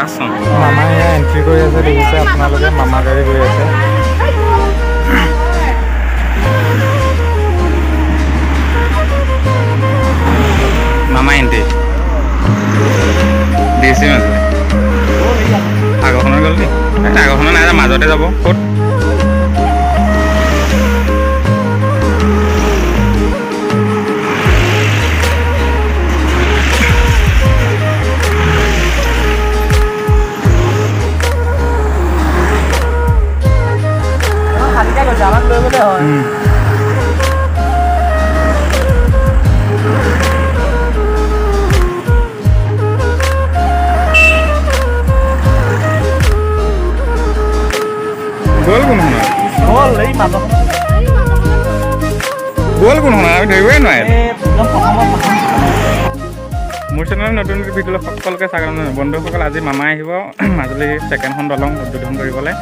আছোঁ মামা এয়া এণ্ট্ৰি কৰি আছে দেখিছে আপোনালোকে মামা গাড়ী গৈ আছে মামা এণ্ট্ৰি দিছে মাজতে আগৰখনত গ'ল নি আগৰখনত নাই মাজতে যাব ক'ত গ'ল কোন শুনা আমি ধৰিবই নোৱাৰে মোৰ চেনেলত নতুন ভিডিঅ' সকলোকে স্বাগতম বন্ধুসকল আজি মামা আহিব মাজুলী ছেকেণ্ডখন দলং উদ্বোধন কৰিবলৈ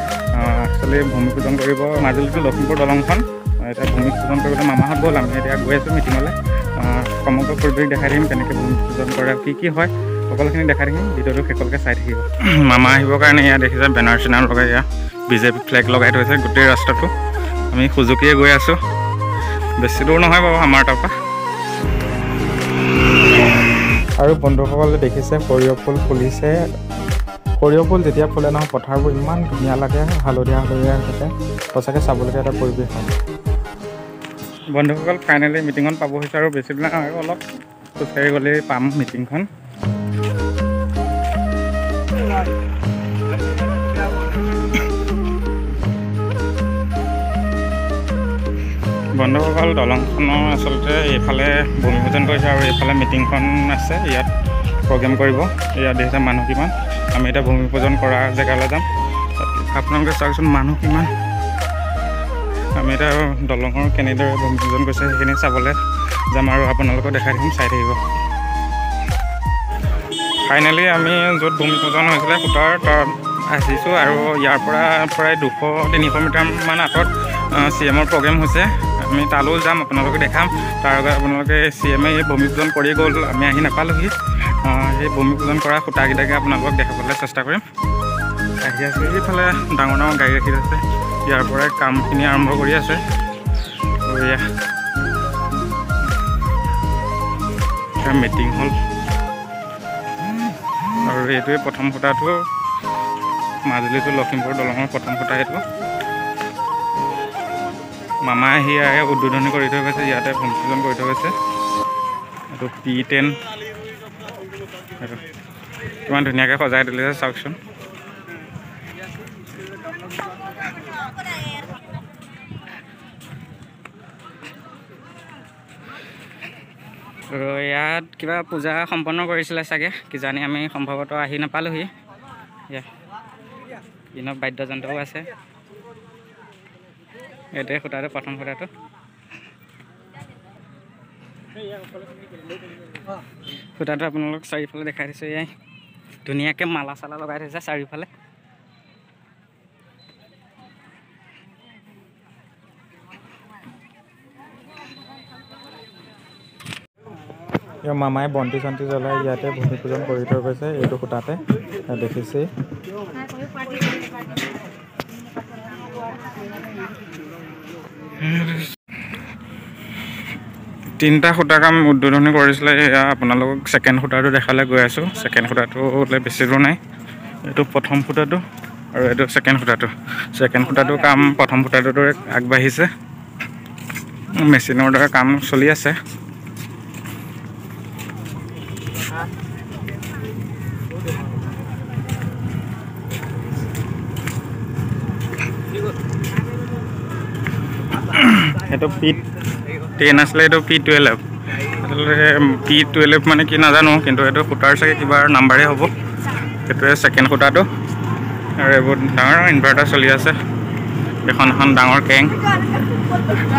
একচুৱেলি ভূমি পূজন কৰিব মাজুলীটো লখিমপুৰ দলংখন এতিয়া ভূমি পূজন কৰিবলৈ মামাহঁত গ'ল আমি এতিয়া গৈ আছোঁ মিটিঙলৈ সমগ্ৰ পৰিৱেশ দেখাই দিম কেনেকৈ ভূমি পূজন কৰে কি হয় সকলোখিনি দেখাই থাকিম ভিডিঅ'টো শেষলৈকে চাই থাকিব মামা আহিবৰ কাৰণে ইয়াত দেখিছে বেনাৰ চেনাৰ লগাই ইয়াত বিজেপি ফ্লেগ লগাই থৈছে গোটেই ৰাস্তাটো আমি সুজুকিয়ে গৈ আছোঁ বেছি দূৰ নহয় বাৰু আমাৰ তাৰপৰা আৰু বন্ধুসকলে দেখিছে সৰিয়হ ফুল ফুলিছে সৰিয়হ ফুল যেতিয়া ফুলে নহয় পথাৰবোৰ ইমান ধুনীয়া লাগে হালধীয়া হালধীয়া থাকে সঁচাকৈ চাবলগীয়া এটা পৰিৱেশ হয় বন্ধুসকল ফাইনেলি মিটিঙত পাব হৈছে আৰু বেছি দিন আৰু অলপ খোজকাঢ়ি গ'লেই পাম মিটিংখন বন্ধুসকল দলংখনৰ আচলতে এইফালে ভূমি পূজন কৰিছে আৰু এইফালে মিটিংখন আছে ইয়াত প্ৰগ্ৰেম কৰিব ইয়াত দেখিছে মানুহ কিমান আমি এতিয়া ভূমি পূজন কৰা জেগালৈ যাম আপোনালোকে চাওকচোন মানুহ কিমান আমি এতিয়া দলঙৰ কেনেদৰে ভূমি পূজন কৰিছে সেইখিনি চাবলৈ যাম আৰু আপোনালোকক দেখাই দিম চাই থাকিব ফাইনেলি আমি য'ত ভূমি পূজন হৈছিলে সূতাৰ তাত আহিছোঁ আৰু ইয়াৰ পৰা প্ৰায় 200-300 মিটাৰমান আঁতৰত CM-ৰ প্ৰগ্ৰেম হৈছে আমি তালৈও যাম আপোনালোকে দেখাম তাৰ আগত আপোনালোকে CM-এ ভূমি পূজন কৰি গ'ল আমি আহি নাপালোঁহি সেই ভূমি পূজন কৰা সূতাকেইটাকে আপোনালোকক দেখাবলৈ চেষ্টা কৰিম আহি আছে এইফালে ডাঙৰ ডাঙৰ গাড়ী ৰাখি আছে ইয়াৰ পৰাই কামখিনি আৰম্ভ কৰি আছে মিটিং হ'ল আৰু এইটোৱে প্ৰথম সূতাটো মাজুলীটো লখিমপুৰ দলঙৰ প্ৰথম সূতা এইটো মামা আহি উদ্বোধনী কৰি থৈ গৈছে ইয়াতে ভূমি পূজন কৰি থৈ গৈছে এইটো P10 এইটো কিমান ধুনীয়াকৈ সজাই তুলিছে চাওকচোন আৰু ইয়াত কিবা পূজা সম্পন্ন কৰিছিলে চাগে কিজানি আমি সম্ভৱতঃ আহি নাপালোঁহি ইনত বাদ্যযন্ত্ৰও আছে এইটোৱে সূতাটো প্ৰথম সূতাটো সূতাটো আপোনালোক চাৰিওফালে দেখাই দিছোঁ এয়াই ধুনীয়াকৈ মালা চালা লগাই থৈছে চাৰিওফালে মামাই বন্তি চন্তি জ্বলাই ইয়াতে ভূমি পূজন কৰি থৈ গৈছে এইটো সূতাতে দেখিছেই তিনিটা সূতা কাম উদ্বোধনী কৰিছিলে এয়া আপোনালোকক ছেকেণ্ড সূতাটো দেখালে গৈ আছোঁ ছেকেণ্ড সূতাটোলৈ বেছি দূৰ নাই এইটো প্ৰথম সূতাটো আৰু এইটো ছেকেণ্ড সূতাটো কাম প্ৰথম সূতাটোৰ দৰে আগবাঢ়িছে মেচিনৰ দৰে কাম চলি আছে এইটো P10 আছিলে এইটো P12 আচলতে P12 মানে কি নাজানো কিন্তু এইটো সূতাৰ চাগে কিবা নাম্বাৰেই হ'ব সেইটোৱে ছেকেণ্ড সূতাটো আৰু এইবোৰ ডাঙৰ ইনভাৰ্টাৰ চলি আছে এখন ডাঙৰ কেং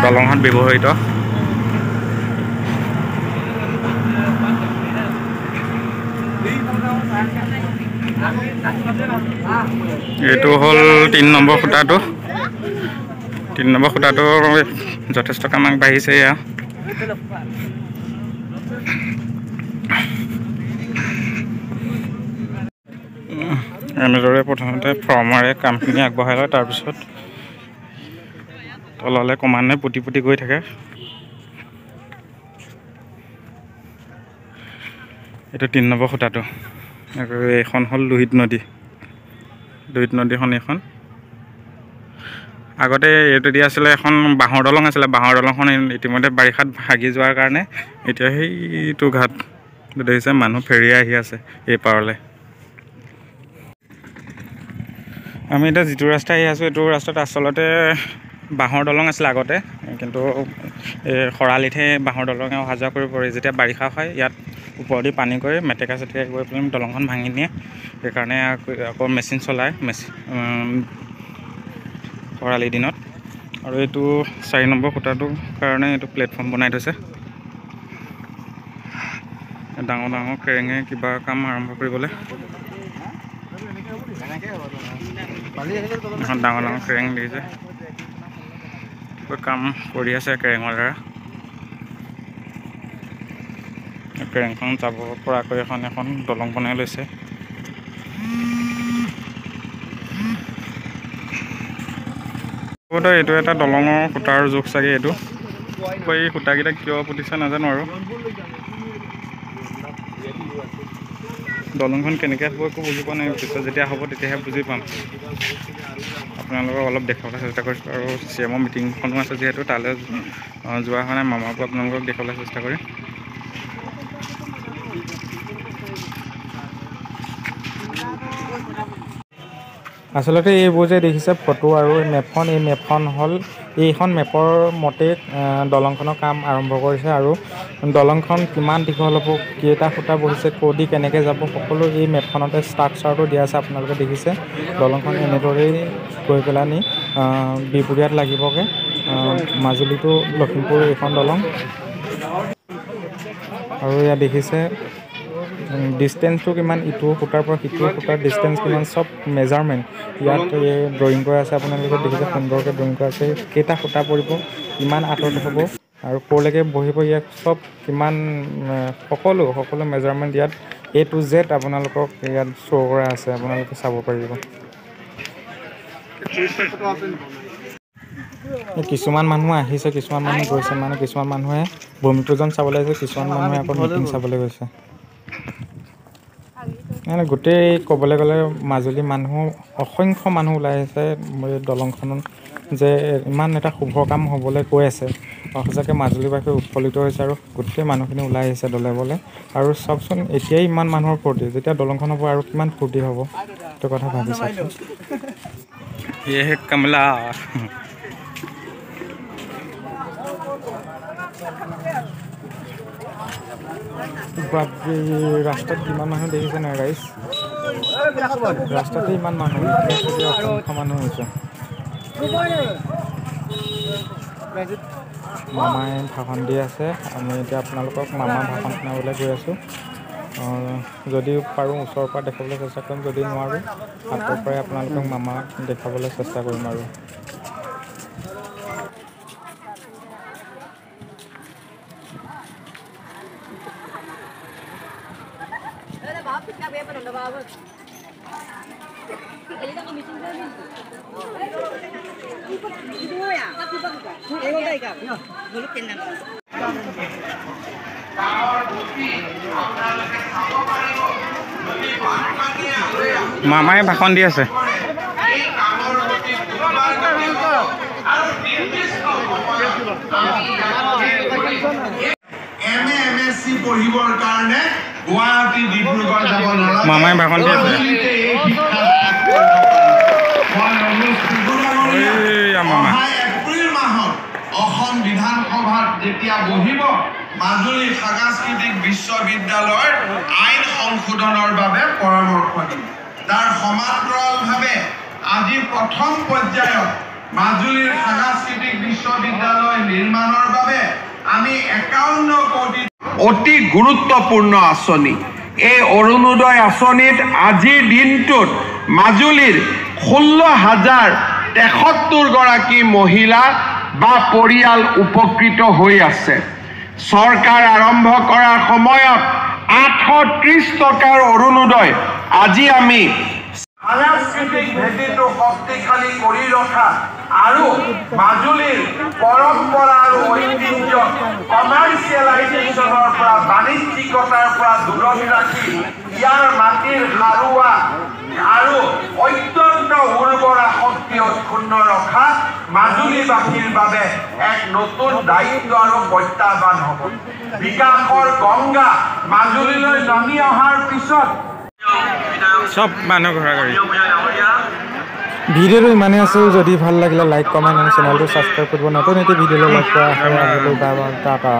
দলঙত ব্যৱহৃত এইটো হ'ল 3 নম্বৰ খুঁটাটো 3 নম্বৰ খুঁটাটো যথেষ্ট কাম আগবাঢ়িছে এয়া এনেদৰে প্ৰথমতে ফৰ্মাৰে কামখিনি আগবঢ়াই লয়, তাৰপিছত তললৈ ক্ৰমান্বয়ে পুতি পুতি গৈ থাকে। এইটো 3 নম্বৰ খুঁটাটো। আৰু এইখন হ'ল লোহিত নদী। লোহিত নদীখন এইখন। আগতে এইটো দি আছিলে এখন বাঁহৰ দলং আছিলে। বাঁহৰ দলংখন ইতিমধ্যে বাৰিষাত ভাগি যোৱাৰ কাৰণে এতিয়া সেইটো ঘাট দেখিছে, মানুহ ফেৰি আহি আছে এই পাৰলৈ। আমি এতিয়া যিটো ৰাস্তা আহি আছোঁ, এইটো ৰাস্তাত আচলতে বাঁহৰ দলং আছিলে আগতে, কিন্তু খৰালিতহে বাঁহৰ দলঙে অহা যোৱা কৰিব পাৰি। যেতিয়া বাৰিষা হয়, ইয়াত ওপৰেদি পানী কৰি মেটেকা চেটেকা গৈ পেলাই দলংখন ভাঙি নিয়ে। সেইকাৰণে আকৌ মেচিন চলায় খৰালি দিনত। আৰু এইটো 4 নম্বৰ খুঁটাটোৰ কাৰণে এইটো প্লেটফৰ্ম বনাই থৈছে। ডাঙৰ ডাঙৰ কেৰেঙে কিবা কাম আৰম্ভ কৰিবলৈ এখন ডাঙৰ ডাঙৰ কেৰেং দেখিছে, কাম কৰি আছে কেৰেঙৰ দ্বাৰা। কেৰেংখন যাব পৰাকৈ এখন দলং বনাই লৈছে। এইটো এটা দলঙৰ খুঁটাৰ জোখ চাগে। এইটো এই খুঁটাকেইটা কিয় পুতিছে নাজানো আৰু। দলংখন কেনেকৈ হ'ব একো বুজি পোৱা নাই। পিছত যেতিয়া হ'ব তেতিয়াহে বুজি পাম। আপোনালোকক অলপ দেখুৱাবলৈ চেষ্টা কৰিছোঁ। আৰু CM মিটিংখনো আছে যিহেতু, তালৈ যোৱা হোৱা নাই। মামাকো আপোনালোকক দেখুৱাবলৈ চেষ্টা কৰিম। আচলতে এইবোৰ যে দেখিছে ফটো আৰু মেপখন, এই মেপখন হ'ল এইখন মেপৰ মতে দলংখনৰ কাম আৰম্ভ কৰিছে। আৰু দলংখন কিমান দীঘল হ'ব, কেইটা খুঁটা বহিছে, ক'দি কেনেকৈ যাব, সকলো এই মেপখনতে ষ্ট্ৰাকচাৰটো দিয়া আছে। আপোনালোকে দেখিছে দলংখন এনেদৰেই গৈ পেলানি বিহপুৰীয়াত লাগিবগৈ। মাজুলী টু লখিমপুৰ এইখন দলং। আৰু ইয়াত দেখিছে ডিষ্টেঞ্চটো কিমান, ইটো খুঁটাৰ পৰা সিটো খুঁটাৰ ডিষ্টেঞ্চ কিমান, চব মেজাৰমেণ্ট ইয়াত ড্ৰয়িং কৰা আছে। আপোনালোকে দেখিছে সুন্দৰকৈ ড্ৰয়িং কৰা আছে। কেইটা খুঁটা পৰিব, কিমান আঁতৰত হ'ব আৰু ক'লৈকে বহিব, ইয়াত চব কিমান সকলো মেজাৰমেণ্ট ইয়াত A to Z আপোনালোকক ইয়াত শ্ব' কৰা আছে। আপোনালোকে চাব পাৰিব। কিছুমান মানুহ আহিছে, কিছুমান মানুহ গৈছে। মানে কিছুমান মানুহে ভূমিপূজন চাবলৈ আহিছে, কিছুমান মানুহে আকৌ মিটিং চাবলৈ গৈছে। মানে গোটেই ক'বলৈ গ'লে মাজুলী মানুহ অসংখ্য মানুহ ওলাই আহিছে দলংখনত যে ইমান এটা শুভ কাম হ'বলৈ গৈ আছে। সঁচাকৈ মাজুলীবাসী উৎফুল্লিত হৈছে আৰু গোটেই মানুহখিনি ওলাই আহিছে দলে বলে। আৰু চাওকচোন এতিয়াই ইমান মানুহৰ ফূৰ্তি, যেতিয়া দলংখন হ'ব আৰু কিমান ফূৰ্তি হ'ব সেইটো কথা ভাবি চাওকচোন। কমলা ৰাস্তাত কিমান মানুহ দেখিছে নাই ৰাইজ? ৰাস্তাতে ইমান মানুহ, অসংখ্য মানুহ হৈছে। মামাই ভাষণ দি আছে। আমি এতিয়া আপোনালোকক মামাৰ ভাষণ শুনাবলৈ গৈ আছোঁ। যদি পাৰোঁ ওচৰৰ পৰা দেখাবলৈ চেষ্টা কৰিম, যদি নোৱাৰোঁ আঁতৰৰ পৰাই আপোনালোকক মামা দেখাবলৈ চেষ্টা কৰিম আৰু। মামাই ভাষণ দি আছে। পঢ়িবৰ কাৰণে গুৱাহাটী ডিব্ৰুগড় যাব নালাগে। মামাই ভাষণ দি আছে। এপ্ৰিল মাহত অসম বিধানসভাত যেতিয়া বহিব মাজুলী সাংস্কৃতিক বিশ্ববিদ্যালয়ৰ আইন সংশোধনৰ বাবে পৰামৰ্শ দিম। তাৰ সমান্তৰালভাৱে আজি প্ৰথম পৰ্যায়ত মাজুলীৰ সাংস্কৃতিক বিশ্ববিদ্যালয় নিৰ্মাণৰ বাবে আমি 51 কোটি অতি গুৰুত্বপূৰ্ণ আঁচনি। এই অৰুণোদয় আঁচনিত আজিৰ দিনটোত মাজুলীৰ 16,073 গৰাকী মহিলা বা পৰিয়াল উপকৃত হৈ আছে। চৰকাৰ আৰম্ভ কৰাৰ সময়ত 830 টকাৰ অৰুণোদয় আজি আমি সাংস্কৃতিক ভেটিটো শক্তিশালী কৰি ৰখা আৰু মাজুলীৰ পৰম্পৰা আৰু ঐতিহ্য কমাৰ্চিয়েলাইজেশ্যনৰ পৰা বাণিজ্যিকতাৰ পৰা দূৰত ৰাখি ইয়াৰ মাটিৰ সাৰুৱা আৰু অত্যন্ত উৰ্বৰা শক্তি অক্ষুণ্ণ ৰখা মাজুলীবাসীৰ বাবে এক নতুন দায়িত্ব আৰু প্ৰত্যাহ্বান হ'ব। বিকাশৰ গংগা মাজুলীলৈ নামি অহাৰ পিছত চব মানুহ ঘূৰা কৰি ভিডিঅ'টো ইমানেই আছিল। যদি ভাল লাগিলে লাইক কমেণ্ট আৰু চেনেলটো ছাবস্ক্ৰাইব কৰিব। নতুন এটি ভিডিঅ'লৈ লগ পোৱা আশা ৰাখিলোঁ। টাটা।